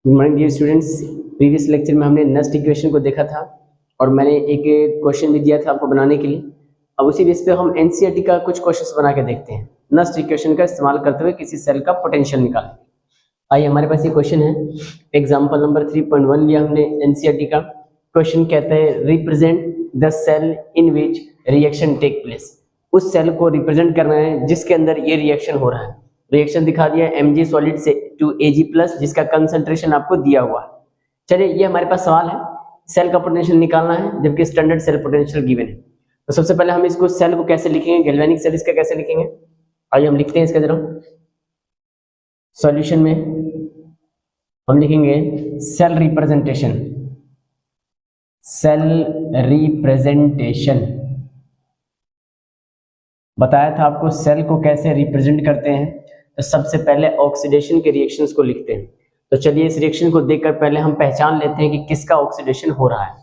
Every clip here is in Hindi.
Good morning dear students. Previous lecture में हमने नस्ट इक्वेशन को देखा था और मैंने एक क्वेश्चन भी दिया था आपको बनाने के लिए। अब उसी बेस पे हम एनसीईआरटी का कुछ क्वेश्चंस बना के देखते हैं नस्ट इक्वेशन का इस्तेमाल करते हुए किसी सेल का पोटेंशियल निकालने। आइए हमारे पास ये क्वेश्चन है, एग्जाम्पल नंबर 3.1 लिया हमने एनसीईआरटी का। क्वेश्चन कहता है represent the cell in which reaction take place. उस सेल को रिप्रेजेंट करना है जिसके अंदर ये रिएक्शन हो रहा है। रिएक्शन दिखा दिया Mg सॉलिड से टू Ag+ जिसका कंसंट्रेशन आपको दिया हुआ है। चलिए ये हमारे पास सवाल है, सेल का पोटेंशियल निकालना है जबकि स्टैंडर्ड सेल पोटेंशियल गिवन है। तो सबसे पहले हम इसको सेल को कैसे लिखेंगे, गैल्वेनिक सेल इसका कैसे लिखेंगे। आइए हम लिखते हैं इसका जरा। सॉल्यूशन में हम लिखेंगे सेल रिप्रेजेंटेशन। सेल रिप्रेजेंटेशन बताया था आपको सेल को कैसे रिप्रेजेंट करते हैं। तो सबसे पहले ऑक्सीडेशन के रिएक्शंस को लिखते हैं। तो चलिए इस रिएक्शन को देखकर पहले हम पहचान लेते हैं कि किसका ऑक्सीडेशन हो रहा है।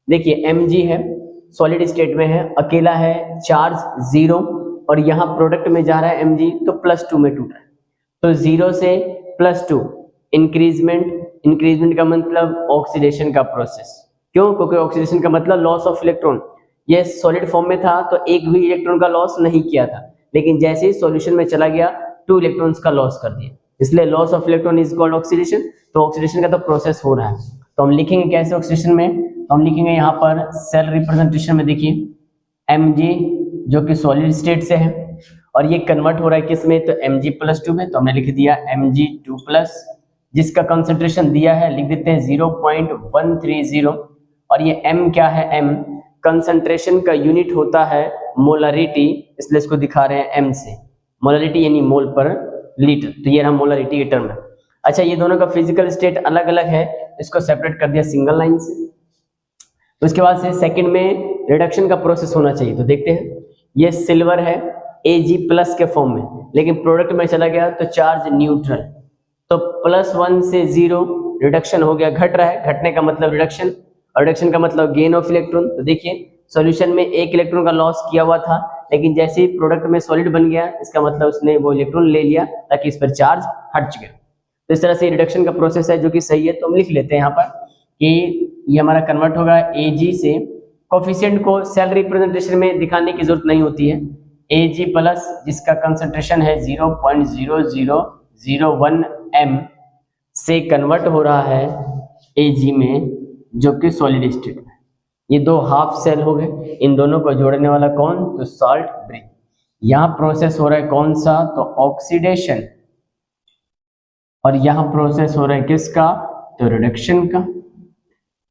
देखिए Mg है, सॉलिड स्टेट में है, अकेला है, चार्ज 0 और यहाँ प्रोडक्ट में जा रहा है Mg तो +2 में टूट रहा है। तो 0 से +2 इंक्रीजमेंट का मतलब ऑक्सीडेशन का प्रोसेस। क्यों? क्योंकि ऑक्सीडेशन का मतलब लॉस ऑफ इलेक्ट्रॉन। ये सॉलिड फॉर्म में था तो एक भी इलेक्ट्रॉन का लॉस नहीं किया था, लेकिन जैसे ही सॉल्यूशन में चला गया 2 इलेक्ट्रॉन्स का लॉस कर दिया, इसलिए loss of electron is called oxidation. तो ऑक्सीडेशन का तो प्रोसेस हो रहा है। तो हम लिखेंगे कैसे ऑक्सीडेशन में, तो हम लिखेंगे यहाँ पर सेल रिप्रेजेंटेशन में देखिए Mg जो कि सॉलिड स्टेट से है और ये कन्वर्ट हो रहा है किस में, तो Mg+2 में। तो हमने लिख दिया Mg2+, जिसका कंसंट्रेशन दिया है लिख देते हैं 0.130 और ये M क्या है, M कंसंट्रेशन का यूनिट होता है मोलरिटी, इसलिए इसको दिखा रहे हैं M से। मोलरिटी यानी मोल पर लीटर, तो ये रहा मोलरिटी के टर्म है। अच्छा ये दोनों का फिजिकल स्टेट अलग अलग है, इसको सेपरेट कर दिया सिंगल लाइन से। उसके बाद से सेकंड में रिडक्शन का प्रोसेस होना चाहिए। तो देखते हैं, ये सिल्वर है Ag+ के फॉर्म में, लेकिन प्रोडक्ट में चला गया तो चार्ज न्यूट्रल, तो +1 से 0 रिडक्शन हो गया, घट रहा है, घटने का मतलब रिडक्शन, और रिडक्शन का मतलब गेन ऑफ इलेक्ट्रॉन। तो देखिए सॉल्यूशन में 1 इलेक्ट्रॉन का लॉस किया हुआ था, लेकिन जैसे ही प्रोडक्ट में सॉलिड बन गया इसका मतलब उसने वो इलेक्ट्रॉन ले लिया ताकि इस पर चार्ज हट गया। तो इस तरह से रिडक्शन का प्रोसेस है जो कि सही है। तो हम लिख लेते हैं यहाँ पर कि ये हमारा कन्वर्ट होगा Ag से। कोफिशिएंट को सेल रिप्रेजेंटेशन में दिखाने की जरूरत नहीं होती है। Ag+ जिसका कंसंट्रेशन है 0.0001 M से कन्वर्ट हो रहा है Ag में जो कि सॉलिड स्टेट में। ये दो हाफ सेल हो गए, इन दोनों को जोड़ने वाला कौन, तो साल्ट ब्रिज। यहाँ प्रोसेस हो रहा है कौन सा, तो ऑक्सीडेशन, और यहाँ प्रोसेस हो रहा है किसका, तो रिडक्शन का।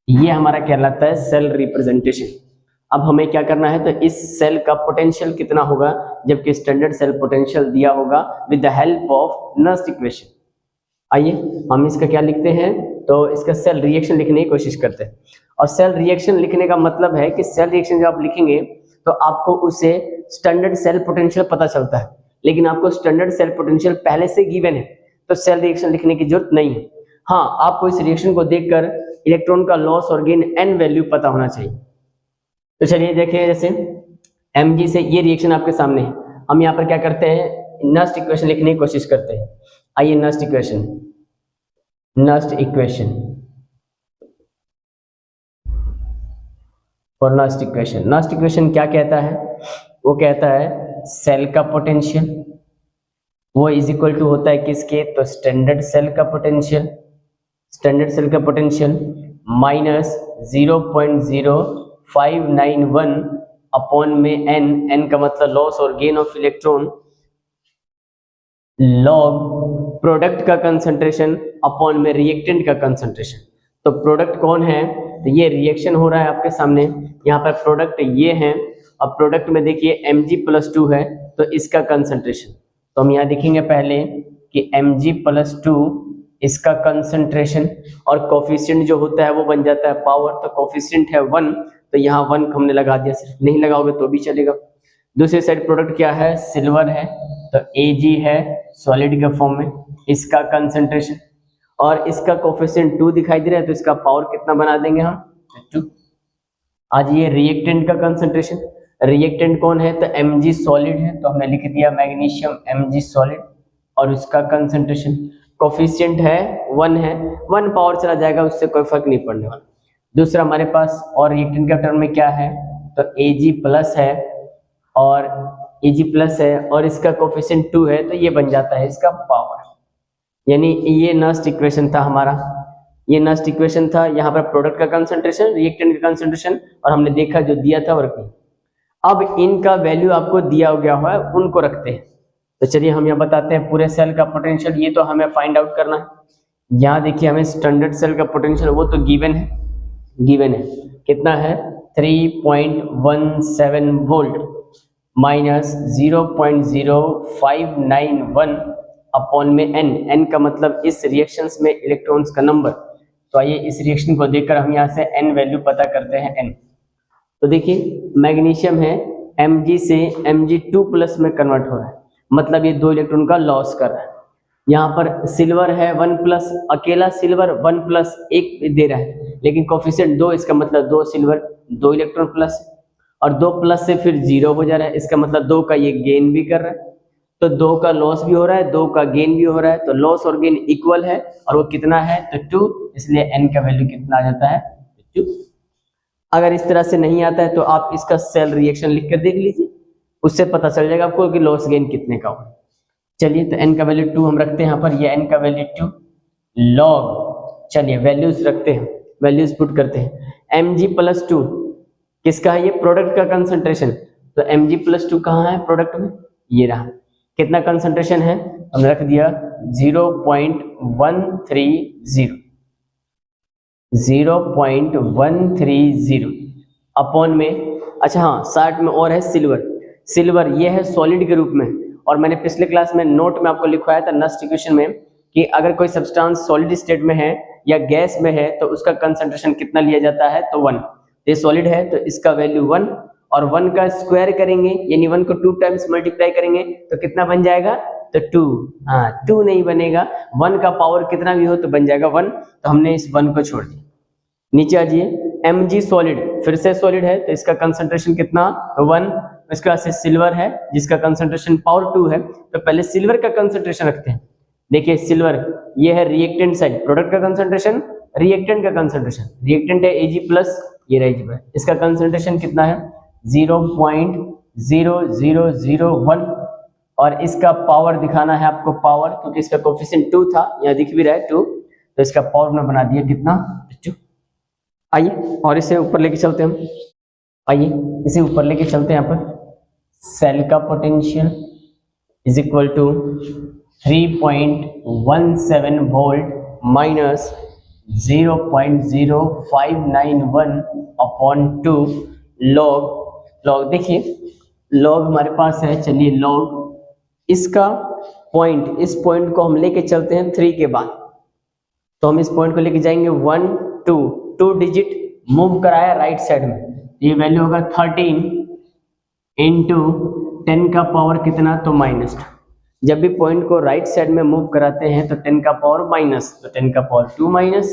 ये हमारा कहलाता है सेल रिप्रेजेंटेशन। अब हमें क्या करना है, तो इस सेल का पोटेंशियल कितना होगा जबकि स्टैंडर्ड सेल पोटेंशियल दिया होगा with the help of Nernst equation. आइए हम इसका क्या लिखते हैं, तो इसका सेल रिएक्शन लिखने की कोशिश करते हैं। और सेल रिएक्शन लिखने का मतलब है कि सेल रिएक्शन जब आप लिखेंगे तो आपको उसे स्टैंडर्ड सेल पोटेंशियल पता चलता है, लेकिन आपको स्टैंडर्ड सेल पोटेंशियल पहले से गिवन है तो सेल रिएक्शन लिखने की जरूरत नहीं है। हाँ, आपको इस रिएक्शन को देखकर इलेक्ट्रॉन का लॉस और गेन N वैल्यू पता होना चाहिए। तो चलिए देखिए, जैसे Mg से ये रिएक्शन आपके सामने है, हम यहाँ पर क्या करते हैं, नस्ट इक्वेशन लिखने की कोशिश करते हैं। आइए नस्ट इक्वेशन और नस्ट इक्वेशन क्या कहता है, वो कहता है सेल का पोटेंशियल वो इज इक्वल टू होता है किसके, तो स्टैंडर्ड सेल का पोटेंशियल माइनस 0.0591 अपॉन में n का मतलब लॉस और gain of electron, log product का कंसंट्रेशन अपॉन में रिएक्टेंट का कंसंट्रेशन। तो प्रोडक्ट कौन है, तो ये रिएक्शन हो रहा है आपके सामने, यहाँ पर प्रोडक्ट ये है, और प्रोडक्ट में देखिए Mg+2 है तो इसका कंसंट्रेशन। तो हम यहाँ लिखेंगे पहले कि Mg+2 इसका कंसंट्रेशन, और कोफिशिएंट जो होता है वो बन जाता है पावर, तो कोफिशिएंट है 1, तो यहाँ 1 हमने लगा दिया, सिर्फ नहीं लगाओगे तो भी चलेगा। दूसरी साइड प्रोडक्ट क्या है, सिल्वर है, तो Ag है सॉलिड के फॉर्म में, इसका कंसंट्रेशन, और इसका कोफिशिएंट 2 दिखाई दे रहा है तो इसका पावर कितना बना देंगे हम, 2। आज ये रिएक्टेंट का कंसंट्रेशन, रिएक्टेंट कौन है, तो Mg सॉलिड है, तो हमने लिख दिया मैग्नीशियम Mg सॉलिड और उसका कंसंट्रेशन। कोफिशिएंट है 1 है, 1 पावर चला जाएगा, उससे कोई फर्क नहीं पड़ने वाला। दूसरा हमारे पास और रिएक्टेंट के टर्म में क्या है, तो Ag प्लस है और Ag प्लस है और इसका कोफिशिएंट 2 है, तो ये बन जाता है इसका पावर। यानी ये नस्ट इक्वेशन था हमारा, ये नस्ट इक्वेशन था। यहाँ पर प्रोडक्ट का कंसंट्रेशन, रिएक्टेंट का कंसंट्रेशन, और हमने देखा जो दिया था वर्क नहीं। अब इनका वैल्यू आपको दिया गया हुआ है, उनको रखते हैं। तो चलिए हम यहाँ बताते हैं पूरे सेल का पोटेंशियल, ये तो हमें फाइंड आउट करना है। यहाँ देखिए हमें स्टैंडर्ड सेल का पोटेंशियल वो तो गिवन है, कितना है 3.17 वोल्ट माइनस 0.0591 अपॉन में n का मतलब इस रिएक्शंस में इलेक्ट्रॉन्स का नंबर। तो आइए इस रिएक्शन को देखकर हम यहाँ से n वैल्यू पता करते हैं n। तो देखिए मैग्नीशियम है Mg से Mg2 प्लस में कन्वर्ट हो रहा है, मतलब ये 2 इलेक्ट्रॉन का लॉस कर रहा है। यहाँ पर सिल्वर है 1 प्लस, अकेला सिल्वर 1 प्लस 1 दे रहा है, लेकिन कोफिशिएंट 2, इसका मतलब 2 सिल्वर 2 इलेक्ट्रॉन प्लस, और 2 प्लस से फिर 0 हो जा रहा है, इसका मतलब 2 का ये गेन भी कर रहा है। तो 2 का लॉस भी हो रहा है, 2 का गेन भी हो रहा है, तो लॉस और गेन इक्वल है, और वो कितना है तो 2, इसलिए n का वैल्यू कितना आ जाता है 2। अगर इस तरह से नहीं आता है तो आप इसका सेल रिएक्शन लिख कर देख लीजिए, उससे पता चल जाएगा आपको कि लॉस गेन कितने का हो। चलिए तो n का वैल्यू 2 हम रखते हैं यहाँ पर, ये n का वैल्यू 2 लॉग, चलिए वैल्यूज रखते हैं, वैल्यूज पुट करते हैं। Mg प्लस 2 किसका है, ये प्रोडक्ट का कंसंट्रेशन, तो Mg प्लस 2 कहाँ है प्रोडक्ट में, ये रहा। कितना कंसंट्रेशन है, हमने रख दिया 0.130 अपॉन में, अच्छा हाँ 60 में और है सिल्वर ये है सॉलिड के रूप में, और मैंने पिछले क्लास में नोट में आपको लिखवाया था नस्ट इक्वेशन में कि अगर कोई सब्सटेंस सॉलिड स्टेट में है या गैस में है तो उसका कंसंट्रेशन कितना लिया जाता है, तो 1। ये सॉलिड है तो इसका वैल्यू 1, और 1 का स्क्वायर करेंगे यानी 1 को 2 टाइम्स मल्टीप्लाई करेंगे तो कितना बन जाएगा, तो 2। हाँ 2 नहीं बनेगा, 1 का पावर कितना भी हो तो बन जाएगा 1, तो हमने इस 1 को छोड़ दिया। नीचे आ जाइए, Mg सॉलिड फिर से सॉलिड है तो इसका कंसंट्रेशन कितना, तो 1। इसके बाद से सिल्वर है जिसका कंसंट्रेशन पावर 2 है, तो पहले सिल्वर का कंसंट्रेशन रखते हैं। देखिए सिल्वर ये है रिएक्टेंट साइड, प्रोडक्ट का कंसंट्रेशन, रिएक्टेंट का कंसंट्रेशन, रिएक्टेंट है Ag प्लस, ये रहा Ag, इसका कंसंट्रेशन कितना है 0.0001, और इसका पावर दिखाना है आपको पावर, क्योंकि इसका कोफिशिएंट 2 था, यहाँ दिख भी रहा है 2, तो इसका पावर हमने बना दिया कितना 2। आइए और इसे ऊपर लेके चलते हैं हम, आइए इसे ऊपर लेके चलते हैं। यहाँ पर सेल का potential is equal to 3.17 volt minus 0.0591 upon 2 log देखिए लॉग हमारे पास है, चलिए लॉग इसका पॉइंट, इस पॉइंट को हम लेके चलते हैं 3 के बाद, तो हम इस पॉइंट को लेके जाएंगे 1 2 डिजिट मूव कराया राइट साइड में, ये वैल्यू होगा 13 इंटू 10 का पावर कितना, तो माइनस। जब भी पॉइंट को राइट साइड में मूव कराते हैं तो 10 का पावर माइनस, तो 10 का पावर 2 माइनस,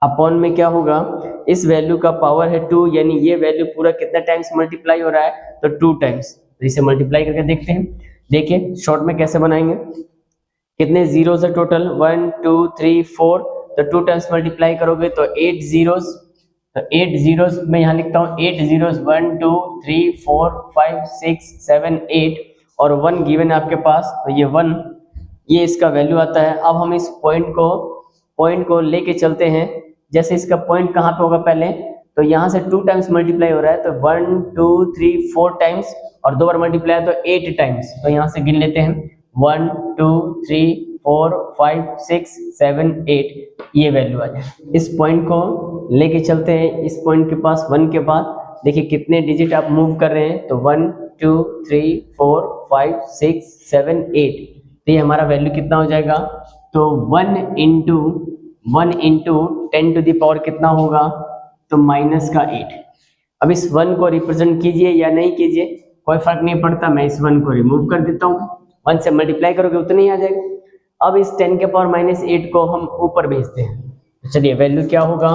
अपॉन में क्या होगा, इस वैल्यू का पावर है 2, यानी ये वैल्यू पूरा कितना टाइम्स मल्टीप्लाई हो रहा है, तो 2 टाइम्स। तो इसे मल्टीप्लाई करके देखते हैं, देखिए शॉर्ट में कैसे बनाएंगे, कितने जीरोस है टोटल 1 2 3 4, तो 2 टाइम्स मल्टीप्लाई करोगे तो 8 जीरोस, तो 8 जीरोस मैं यहाँ लिखता हूँ 8 जीरोस 1 2 3 4 5 6 7 8, और 1 गिवन है आपके पास, तो ये 1, ये इसका वैल्यू आता है। अब हम इस पॉइंट को लेके चलते हैं, जैसे इसका पॉइंट कहाँ पे होगा पहले, तो यहाँ से 2 टाइम्स मल्टीप्लाई हो रहा है, तो 1 2 3 4 टाइम्स, और 2 बार मल्टीप्लाई तो 8 टाइम्स, तो यहाँ से गिन लेते हैं 1 2 3 4 5 6 7 8, ये वैल्यू आ जाए। इस पॉइंट को लेके चलते हैं, इस पॉइंट के पास 1 के बाद देखिए कितने डिजिट आप मूव कर रहे हैं, तो 1 2 3 4 5 6 7 8, तो ये हमारा वैल्यू कितना हो जाएगा, तो 1 इंटू 10 टू द पावर कितना होगा, तो माइनस का 8। अब इस 1 को रिप्रेजेंट कीजिए या नहीं कीजिए कोई फर्क नहीं पड़ता, मैं इस 1 को रिमूव कर देता हूँ, 1 से मल्टीप्लाई करोगे उतना ही आ जाएगा। अब इस 10 के पावर माइनस 8 को हम ऊपर भेजते हैं, तो चलिए वैल्यू क्या होगा,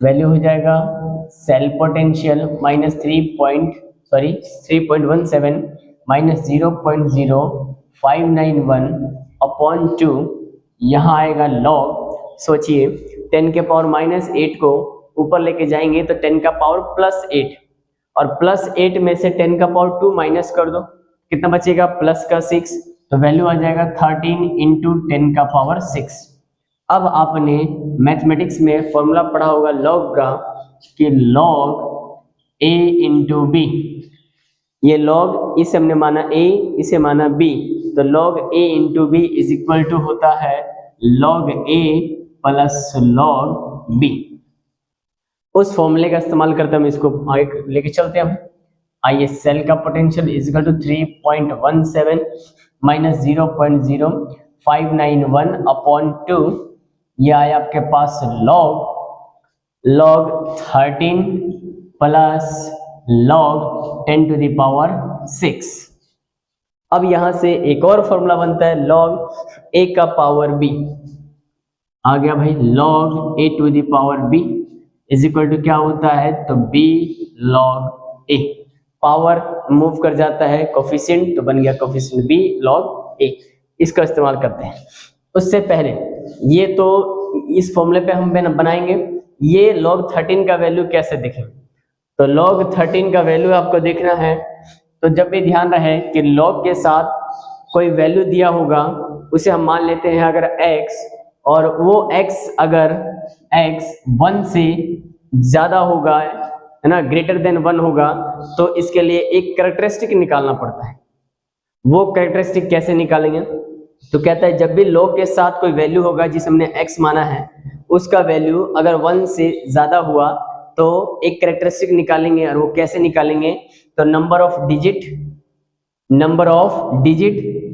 वैल्यू हो जाएगा सेल पोटेंशियल माइनस 3.17 माइनस 0.0 591/2, यहाँ आएगा लॉग, सोचिए 10 के पावर -8 को ऊपर लेके जाएंगे तो 10 का पावर +8, और +8 में से 10 का पावर 2 माइनस कर दो, कितना बचेगा प्लस का 6, तो वैल्यू आ जाएगा 13 × 10 का पावर 6। अब आपने मैथमेटिक्स में फॉर्मूला पढ़ा होगा लॉग का कि लॉग a × b, ये लॉग इसे हमने माना a, इसे माना b, तो log a × b is equal to होता है log a plus log b। उस फॉर्मूले का इस्तेमाल करते हम इसको आगे लेके चलते हैं हम। आइए, सेल का potential is equal to 3.17 minus 0.0591/2, ये आया आपके पास log 13 प्लस log 10⁻6। अब यहां से एक और फॉर्मूला बनता है log a का पावर b, आ गया भाई log a⁻b is equal to क्या होता है, तो b log a, power move कर जाता है कोफिशिएंट, तो बन गया कोफिशिएंट b log a। इसका इस्तेमाल करते हैं। उससे पहले ये तो इस फॉर्मूले पे हम बनाएंगे, ये log 13 का वैल्यू कैसे देखें, तो log 13 का वैल्यू आपको देखना है, तो जब भी ध्यान रहे कि log के साथ कोई वैल्यू दिया होगा उसे हम मान लेते हैं अगर x, और वो x अगर x 1 से ज्यादा होगा, है ना, ग्रेटर देन 1 होगा, तो इसके लिए एक कैरेक्टरिस्टिक निकालना पड़ता है। वो कैरेक्टरिस्टिक कैसे निकालेंगे, तो कहता है जब भी log के साथ कोई वैल्यू होगा जिसे हमने x माना है, उसका वैल्यू अगर 1 से ज्यादा हुआ तो एक कैरेक्टरिस्टिक निकालेंगे, और वो कैसे निकालेंगे, तो नंबर ऑफ डिजिट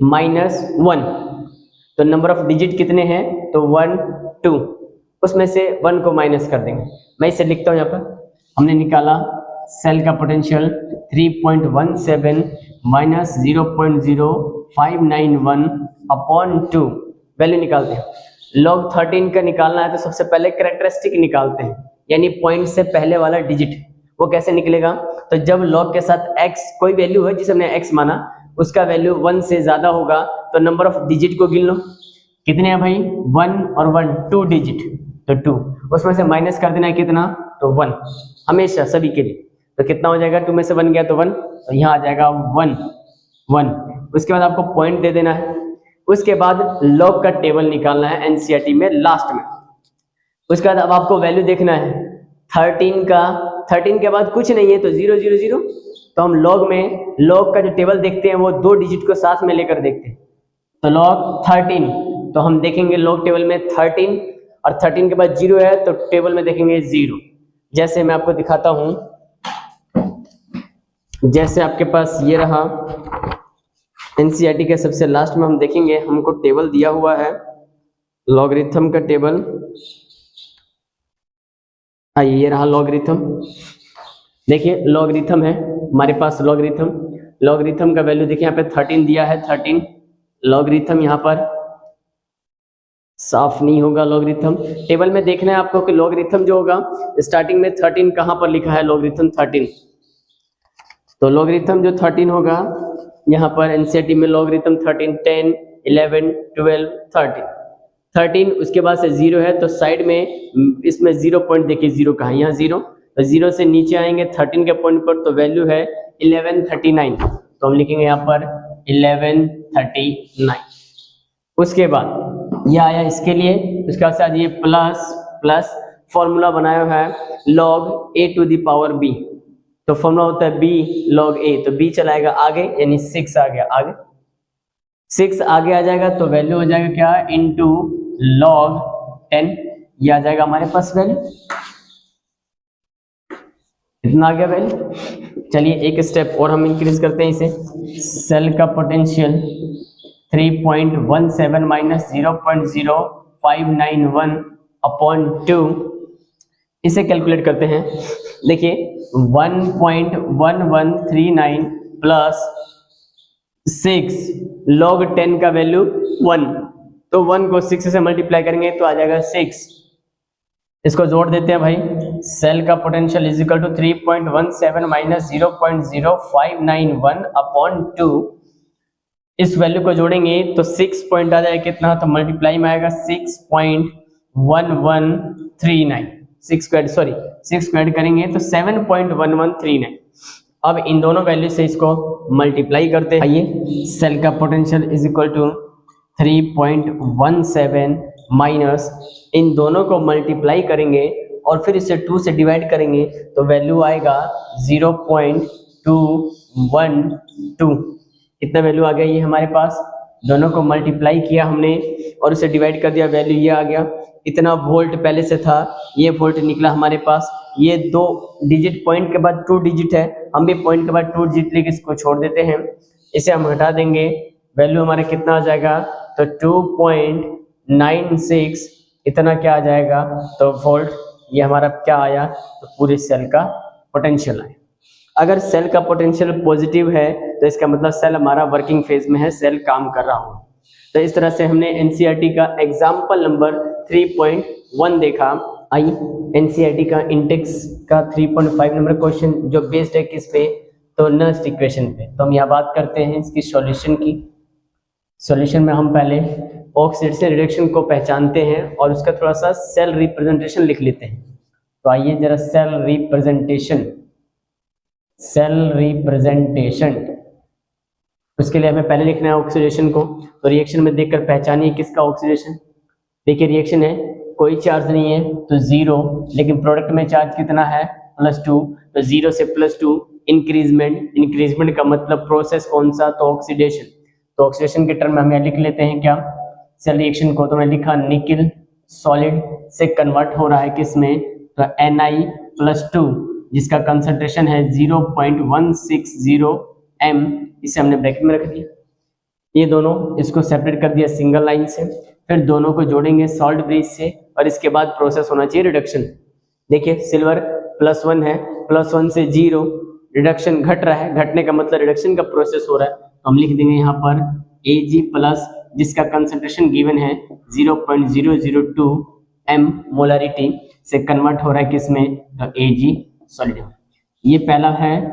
-1, तो नंबर ऑफ डिजिट कितने हैं, तो 1 2, उसमें से 1 को माइनस कर देंगे। मैं इसे लिखता हूँ यहाँ पर, हमने निकाला सेल का पोटेंशियल 3.17 माइनस 0.0591/2, वैल्यू निकालते हैं। log 13 का निकालना है तो सबसे पहले कैरेक्टरिस्टिक निकालते हैं, यानी पॉइंट से पहले वाला डिजिट। वो कैसे निकलेगा, तो जब log के साथ x कोई वैल्यू है जिसे हमने x माना, उसका वैल्यू 1 से ज्यादा होगा तो नंबर ऑफ डिजिट को गिन लो, कितने हैं भाई 1 और 1 2 डिजिट, तो 2, उसमें से माइनस कर देना है कितना, तो 1, हमेशा सभी के लिए, तो कितना हो जाएगा, 2 में से 1 गया तो 1, तो यहाँ आ जाएगा 1 1। उसके बाद आपको पॉइंट दे देना है, उसके बाद log का टेबल निकालना है एनसीईआरटी में लास्ट में। उसके बाद अब आपको वैल्यू देखना है 13 के बाद कुछ नहीं है तो 0 0 0, तो हम log का जो टेबल देखते हैं वो 2 डिजिट को साथ में लेकर देखते हैं, तो log 13, तो हम देखेंगे log टेबल में 13, और 13 के बाद 0 है तो टेबल में देखेंगे 0। जैसे मैं आपको दिखाता हूं, जैसे आपके पास ये रहा एनसीईआरटी के सबसे लास्ट में हम देखेंगे, हमको टेबल दिया हुआ है लॉगरिथम का टेबल। आइए, ये रहा लॉगरिथम, देखिए लॉगरिथम है हमारे पास, लॉगरिथम का वैल्यू देखिए यहाँ पे 13 दिया है, 13 लॉगरिथम, यहाँ पर साफ नहीं होगा लॉगरिथम, टेबल में देखना है आपको कि लॉगरिथम जो होगा स्टार्टिंग में 13 कहाँ पर लिखा है, लॉगरिथम 13, तो लॉगरिथम जो 13 होगा यहाँ पर एनसीईआरटी में लॉगरिथम 13 10 11 12 13, उसके बाद से 0 है तो साइड में इसमें 0 पॉइंट देखिए, 0 कहाँ, यहाँ 0, तो 0 से नीचे आएंगे 13 के पॉइंट पर, तो वैल्यू है 1139, तो हम लिखेंगे यहाँ पर 1139। उसके बाद ये आया इसके लिए, उसके बाद ये प्लस फॉर्मूला बनाया है log a⁻b, तो फॉर्मूला होता है b log a, तो b चलाएगा आगे, यानी 6 आ गया आगे, 6 आगे आ जाएगा तो वैल्यू हो जाएगा क्या, इनटू log 10, ये आ जाएगा हमारे पास वैल्यू, इतना आ गया वैल्यू। चलिए एक स्टेप और हम इंक्रीज करते हैं इसे, सेल का पोटेंशियल 3.17 माइनस 0.0591/2, इसे कैलकुलेट करते हैं। देखिए 1.1139 प्लस 6 log 10 का वैल्यू 1, तो 1 को 6 से मल्टीप्लाई करेंगे तो आ जाएगा 6, इसको जोड़ देते हैं भाई, सेल का potential is equal to 3.17 minus 0.0591/2, इस वैल्यू को जोड़ेंगे तो 6 पॉइंट आ जाएगा कितना, तो मल्टीप्लाई में आएगा 6.1139, 6 स्क्वायर करेंगे तो 7.1139। अब इन दोनों वैल्यू से इसको मल्टीप्लाई करते हैं। आइए, सेल का potential is equal to 3.17 minus इन दोनों को मल्टीप्लाई करेंगे और फिर इसे 2 से डिवाइड करेंगे तो वैल्यू आएगा 0.212। कितना वैल्यू आ गया ये हमारे पास, दोनों को मल्टीप्लाई किया हमने और उसे डिवाइड कर दिया, वैल्यू ये आ गया। इतना वोल्ट पहले से था, ये वोल्ट निकला हमारे पास। ये 2 डिजिट पॉइंट के बाद 2 डिजिट है, हम भी पॉइंट के बाद 2 डिजिट लेके इसको छोड़ देते हैं, इसे हम हटा देंगे, वैल्यू हमारा कितना आ जाएगा, तो 2.96 इतना क्या आ जाएगा, तो वोल्ट। ये हमारा क्या आया, तो पूरे सेल का पोटेंशियल आया। अगर सेल का पोटेंशियल पॉजिटिव है तो इसका मतलब सेल हमारा वर्किंग फेज में है, सेल काम कर रहा हो। तो इस तरह से हमने एनसीईआरटी का एग्जाम्पल नंबर 3.1 देखा। आइए, एनसीईआरटी का इंडेक्स का 3.5 नंबर क्वेश्चन जो बेस्ड है किस पे, तो नस्ट इक्वेशन पे। तो हम यहाँ बात करते हैं इसकी सॉल्यूशन की। सॉल्यूशन में हम पहले ऑक्सीडेशन रिडक्शन को पहचानते हैं और उसका थोड़ा सा सेल रिप्रेजेंटेशन लिख लेते हैं। तो आइए जरा सेल रिप्रेजेंटेशन, उसके लिए हमें पहले लिखना है ऑक्सीडेशन को। तो रिएक्शन में देखकर पहचानिए किसका ऑक्सीडेशन। देखिए रिएक्शन है, कोई चार्ज नहीं है तो 0, लेकिन प्रोडक्ट में चार्ज कितना है, +2, तो 0 से +2 इंक्रीजमेंट का मतलब प्रोसेस कौन सा, तो ऑक्सीडेशन। तो ऑक्सीडेशन के टर्म में हम यहाँ लिख लेते हैं क्या, सेल रिएक्शन को। तो मैं लिखा निकिल सॉलिड से कन्वर्ट हो रहा है किसमें, तो Na+2 जिसका कंसंट्रेशन है 0.160 m, इसे हमने ब्रैकेट में रख दिया। ये दोनों इसको सेपरेट कर दिया सिंगल लाइन से, फिर दोनों को जोड़ेंगे सॉल्ट ब्रिज से और इसके बाद प्रोसेस होना चाहिए रिडक्शन। देखिए सिल्वर +1 है, +1 से 0, रिडक्शन घट रहा है, घटने का मतलब रिडक्शन का प्रोसेस हो रहा है। तो हम लिख देंगे यहाँ पर Ag+ जिसका कंसंट्रेशन गिवन है 0.002 m मोलरिटी से कन्वर्ट हो रहा है किसमें, तो Ag सॉलिड। ये पहला है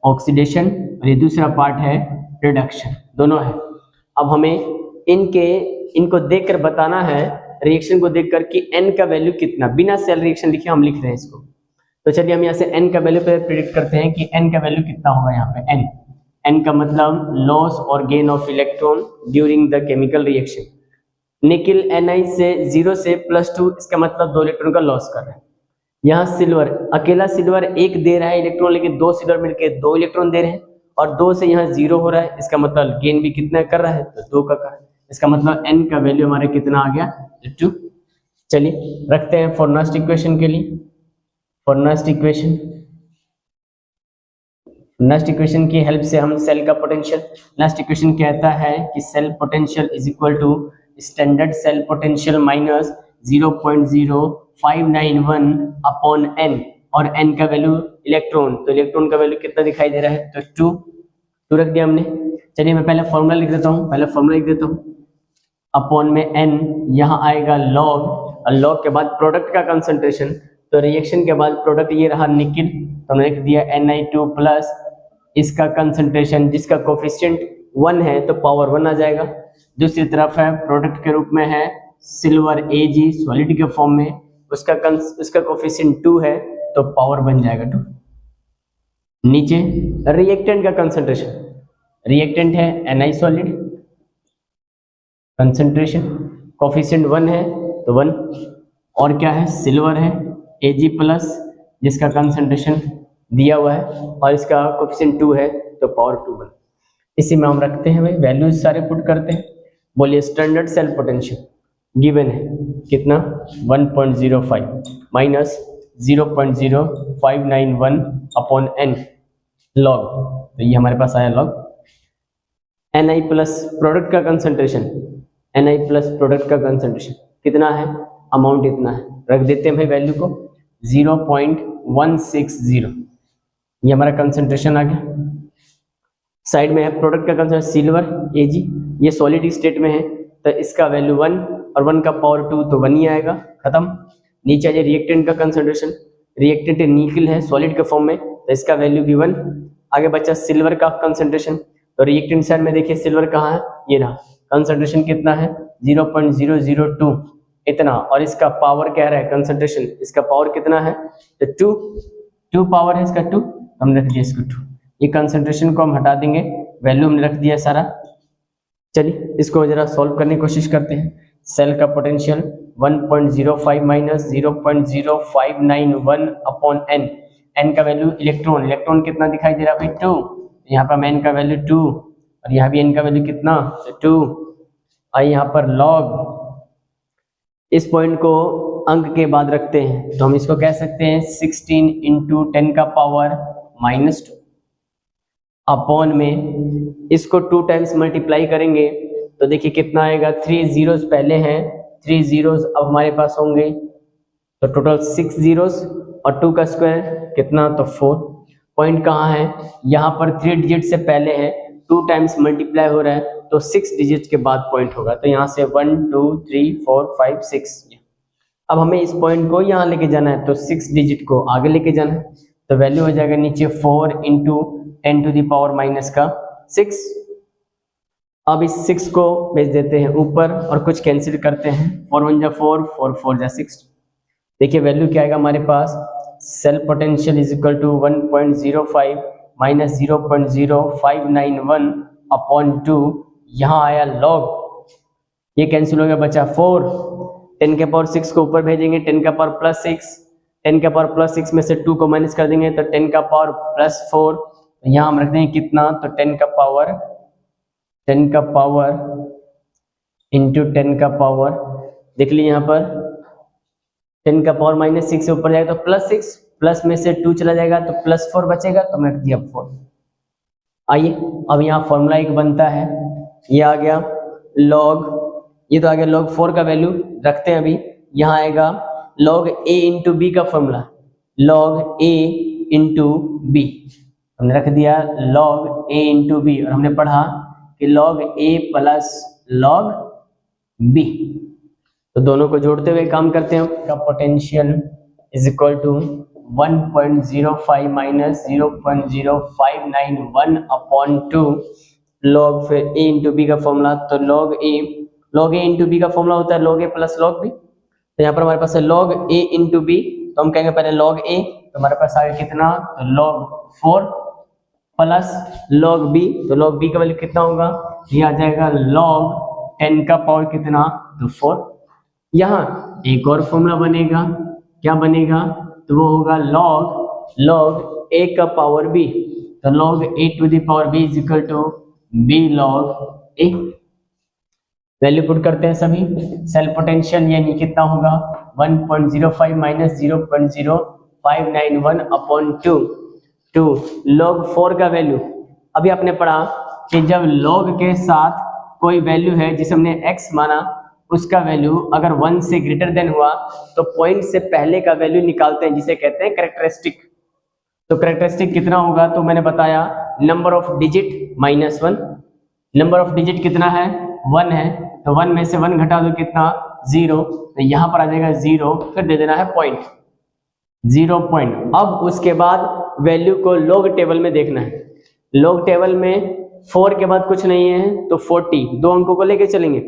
ऑक्सीडेशन और ये दूसरा पार्ट है रिडक्शन, दोनों है। अब हमें इनको देखकर बताना है, रिएक्शन को देखकर कि n का वैल्यू कितना, बिना सेल रिएक्शन लिखे हम लिख रहे हैं इसको। तो चलिए हम यहाँ से n का वैल्यू पे प्रिडिक्ट करते हैं कि n का वैल्यू कितना होगा। यहाँ पे n का मतलब लॉस और gain of electron during the chemical reaction. Nickel Ni से 0 से +2, इसका मतलब 2 इलेक्ट्रॉन का लॉस कर रहा है। यहाँ सिल्वर, अकेला सिल्वर 1 दे रहा है इलेक्ट्रॉन, लेकिन 2 सिल्वर मिलकर 2 इलेक्ट्रॉन दे रहे हैं और 2 से यहाँ 0 हो रहा है, इसका मतलब गेन भी कितना कर रहा है, तो 2 का कर रहा है। इसका मतलब n का वैल्यू हमारे कितना आ गया, 2। चलिए रखते हैं फॉरनास्ट इक्वेशन के लिए। फॉरनास्ट इक्वेशन की हेल्प से हम सेल का पोटेंशियल, नेक्स्ट इक्वेशन कहता है कि cell potential is equal to standard cell potential minus 0.0591 upon n, और n का वैल्यू इलेक्ट्रॉन, तो इलेक्ट्रॉन का वैल्यू कितना दिखाई दे रहा है, तो 2 रख दिया हमने। चलिए मैं पहले फॉर्मूला लिख देता हूँ, अपॉन में n, यहाँ आएगा लॉग, और लॉग के बाद प्रोडक्ट का कंसंट्रेशन, तो रिएक्शन के बाद प्रोडक्ट ये रहा निकिल, तो हमने लिख दिया Na2+, इसका कंसंट्रेशन जिसका कोफिशिएंट 1 है तो पावर 1 आ जाएगा। दूसरी तरफ है प्रोडक्ट के रूप में है सिल्वर Ag सॉलिड के फॉर्म में, उसका कोफिशिएंट 2 है तो पावर बन जाएगा 2। नीचे रिएक्टेंट का कंसंट्रेशन, रिएक्टेंट है Ni सॉलिड, कंसंट्रेशन कोफिशिएंट 1 है तो 1, और क्या है सिल्वर है Ag+ जिसका कंसंट्रेशन दिया हुआ है और इसका कोफिशिएंट 2 है तो पावर 2 बन। इसी में हम रखते हैं भाई, वैल्यूज सारे पुट करते हैं। बोलिए स्टैंडर्ड सेल पोटेंशियल गिवन है कितना, 1.05 माइनस 0.0591 अपॉन n लॉग, तो ये हमारे पास आया लॉग। Ni प्लस प्रोडक्ट का कंसंट्रेशन, कितना है, अमाउंट इतना है, रख देते हैं भाई वैल्यू को 0.160, ये हमारा कंसंट्रेशन आ गया। साइड में है प्रोडक्ट का कंसंट्रेशन सिल्वर Ag, ये सॉलिड स्टेट में है तो इसका वैल्यू 1 और 1 का पावर 2 तो 1 ही आएगा, खत्म। नीचे आ जाए रिएक्टेंट का कंसंट्रेशन, रिएक्टेंट निकिल है सॉलिड के फॉर्म में तो इसका वैल्यू भी 1। आगे बचा सिल्वर का कंसंट्रेशन, तो रिएक्टेंट साइड में देखिए सिल्वर कहाँ है, ये रहा, कंसंट्रेशन कितना है 0.002 इतना, और इसका पावर कह रहा है कंसंट्रेशन, इसका पावर कितना है तो 2 पावर है इसका 2, हमने रख दिया इसको 2। ये कंसंट्रेशन को हम हटा देंगे, वैल्यू हमने रख दिया सारा। चलिए इसको जरा सॉल्व करने की कोशिश करते हैं। सेल का potential 1.05 minus 0.0591 upon n, n का वैल्यू इलेक्ट्रॉन कितना दिखाई दे रहा है भाई 2, यहाँ पर n का वैल्यू 2 और यहाँ भी n का वैल्यू कितना 2, और यहाँ पर लॉग, इस पॉइंट को अंक के बाद रखते हैं तो हम इसको कह सकते हैं 16 इंटू 10 का पावर -2 अपॉन में इसको 2 टाइम्स मल्टीप्लाई करेंगे तो देखिए कितना आएगा, 3 जीरोस पहले हैं, 3 जीरोस अब हमारे पास होंगे तो टोटल 6 जीरोस और 2 का स्क्वायर कितना तो 4। पॉइंट कहाँ है, यहाँ पर 3 डिजिट से पहले है, 2 टाइम्स मल्टीप्लाई हो रहा है तो 6 डिजिट के बाद पॉइंट होगा, तो यहाँ से 1 2 3 4 5 6। अब हमें इस पॉइंट को यहाँ लेके जाना है तो 6 डिजिट को आगे लेके जाना है, तो वैल्यू हो जाएगा नीचे 4 इंटू 10 टू द पावर -6। अब इस 6 को भेज देते हैं ऊपर और कुछ कैंसिल करते हैं, 4 1 जा 4, 4 4 जा 6। देखिए वैल्यू क्या आएगा हमारे पास, cell potential is equal to 1.05 minus 0.0591 upon 2, यहाँ आया लॉग, ये कैंसिल हो गया, बचा 4, 10 के पावर 6 को ऊपर भेजेंगे, 10 का पावर +6, 10 का पावर +6 में से 2 को माइनस कर देंगे तो 10 का पावर +4, यहाँ हम रख देंगे कितना तो 10 का पावर इंटू 10 का पावर, देख लीजिए यहाँ पर 10 का पावर -6 से ऊपर जाएगा तो +6, प्लस में से 2 चला जाएगा तो +4 बचेगा, तो मैं रख दिया 4। आइए अब यहाँ फॉर्मूला एक बनता है, ये आ गया लॉग, ये तो आ गया log 4 का वैल्यू रखते हैं अभी, यहाँ आएगा log a इंटू बी का formula, log a into b हमने रख दिया log a इंटू बी, और हमने पढ़ा कि log a plus log b, तो दोनों को जोड़ते हुए काम करते हैं। का potential is equal to 1.05 minus 0.0591 upon 2 log, फिर a इंटू बी का फॉर्मूला, तो log a इंटू बी का फॉर्मूला होता है log a plus log b, तो यहाँ पर हमारे पास है log a इंटू बी, तो हम कहेंगे पहले log a, तो हमारे पास आगे कितना तो log 4 प्लस log b, तो log b का वैल्यू कितना होगा, ये आ जाएगा log 10 का पावर कितना तो 4। यहाँ एक और फॉर्मूला बनेगा, क्या बनेगा तो वो होगा log a का पावर b, तो log a to the power b is equal to b log a। Value put करते हैं सभी, सेल पोटेंशियल यानी कितना होगा 1.05 माइनस 0.0591 अपॉन 2 log 4 का वैल्यू, अभी आपने पढ़ा कि जब log के साथ कोई वैल्यू है जिसे हमने x माना, उसका वैल्यू अगर 1 से ग्रेटर देन हुआ तो पॉइंट से पहले का वैल्यू निकालते हैं जिसे कहते हैं कैरेक्टरिस्टिक। तो कैरेक्टरिस्टिक कितना होगा, तो मैंने बताया number of digit -1, number of digit कितना है 1 है, तो 1 में से 1 घटा दो कितना 0, तो यहाँ पर आ जाएगा 0, फिर दे देना है पॉइंट 0 पॉइंट। अब उसके बाद वैल्यू को लॉग टेबल में देखना है, लॉग टेबल में 4 के बाद कुछ नहीं है तो 40, 2 अंकों को लेके चलेंगे,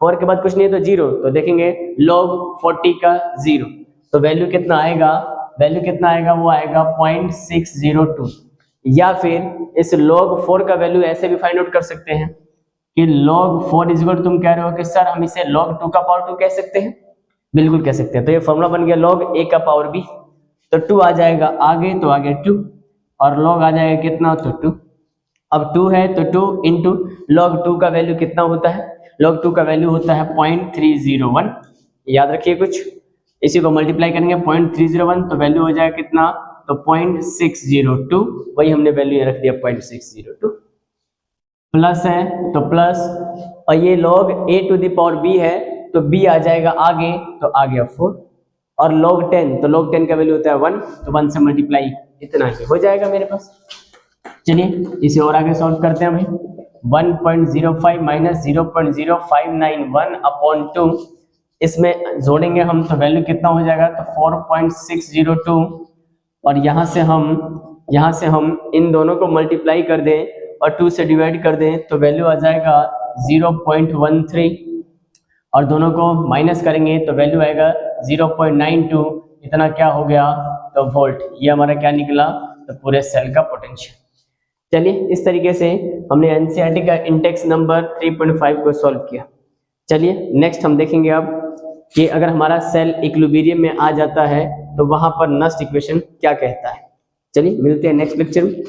4 के बाद कुछ नहीं है तो 0, तो देखेंगे log 40 का 0, तो वैल्यू कितना आएगा, वो आएगा 0.602। या फिर इस log 4 का वैल्यू ऐसे भी फाइंड आउट कर सकते हैं कि log 4 इज इक्वल, तुम कह रहे हो कि सर हम इसे log 2 का पावर 2 कह सकते हैं, बिल्कुल कह सकते हैं। तो ये फॉर्मूला बन गया log a का पावर b, तो 2 आ जाएगा आगे, तो आगे 2, और log आ जाएगा कितना तो 2, अब 2 है तो 2 इंटू log 2 का वैल्यू कितना होता है, log 2 का वैल्यू होता है 0.301, याद रखिए कुछ, इसी को मल्टीप्लाई करेंगे 0.301 तो वैल्यू हो जाएगा कितना तो 0.602, वही हमने वैल्यू रख दिया 0.602। प्लस है तो प्लस, और ये log a to the power b है तो b आ जाएगा आगे, तो आ गया 4, और log 10, तो log 10 का वैल्यू होता है 1, तो 1 से मल्टीप्लाई, इतना ही हो जाएगा मेरे पास। चलिए इसे और आगे सॉल्व करते हैं भाई, 1.05 माइनस 0.0591 अपॉन 2, इसमें जोड़ेंगे हम तो वैल्यू कितना हो जाएगा तो 4.602, और यहाँ से हम इन दोनों को मल्टीप्लाई कर दें और 2 से डिवाइड कर दें तो वैल्यू आ जाएगा 0.13 और दोनों को माइनस करेंगे तो वैल्यू आएगा 0.92। इतना क्या हो गया तो वोल्ट। ये हमारा क्या निकला तो पूरे सेल का पोटेंशियल। चलिए इस तरीके से हमने एनसीईआरटी का इंडेक्स नंबर 3.5 को सॉल्व किया। चलिए नेक्स्ट हम देखेंगे अब कि अगर हमारा सेल इक्विलिब्रियम में आ जाता है तो वहां पर नस्ट इक्वेशन क्या कहता है। चलिए मिलते हैं नेक्स्ट लेक्चर में।